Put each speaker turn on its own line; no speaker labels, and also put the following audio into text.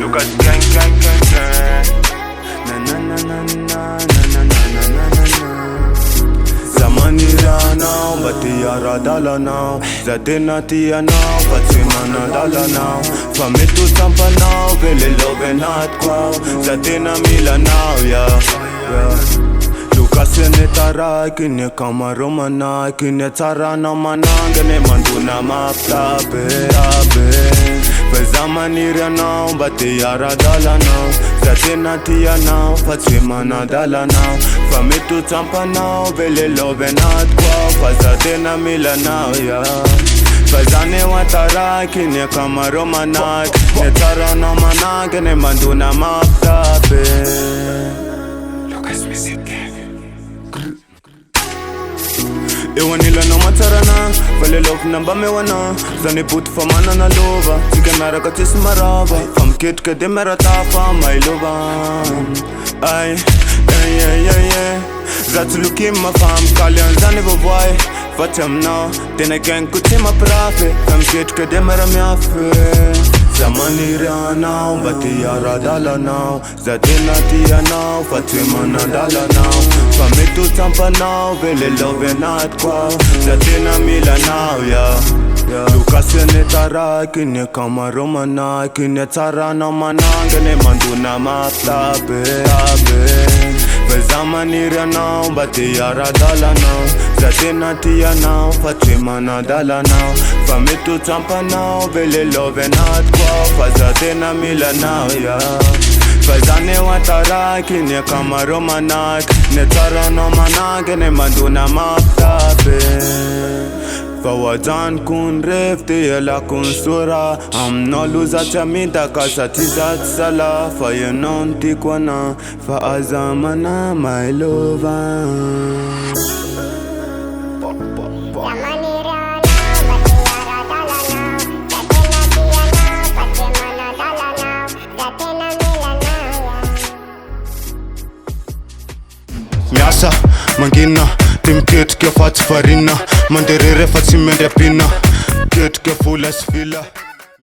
Lucas gang gang gang gang. Na na na na na na na na na na. Zamani now, but the yara dollar now. Zadena tia now, but simana dollar now. From me to Tampa now, really love not quo. Zadena mila now, yeah. Lucas netara kine kama romana kine tara na mananga ne manduna maptabe abe. Zamani now, but the yara dollar now. Zadena tia now, but simana dollar now. From me to Tampa now, really love not quo. Zadena mila now, yeah. Fazane watara kine kama romana ne tara na mananga ne manduna maptabe. Lucas MG Real. Ewanila no matarana, fale love namba me wana. Zani put for mana na lova, zike mera katis maraba. Fam kit ke de mera tafa my lova. Ay, Zat looking my fam, kalyan zani boy. Fatem now, then again kuti ma prafe. Fam kit ke de mera miafe. Zamani now, but the yara dollar now. Zadena tia now, Fatima na dollar now. From me to Tampa now, really love not quo. Zadena mila now, yeah. Lucas netara kine kama romana kine tara na mananga ne manduna maptabe abe. Zamani now, but the yara dollar now. Zadena tia now, Fatima na dollar now. From me to Tampa now, really love not quo. Zadena mila now, yeah. Fazane watara kine kama romanak ne tara no manage ne manduna maptabe. Fawadan kun refte yela kun sura. Am no luza chamita kasatizat sala. Fa yenon tikwana fa azamana my lover. Miasa, mangina, tim kit ke fat farina. Manderere fat simende pina. Kit ke full as fila.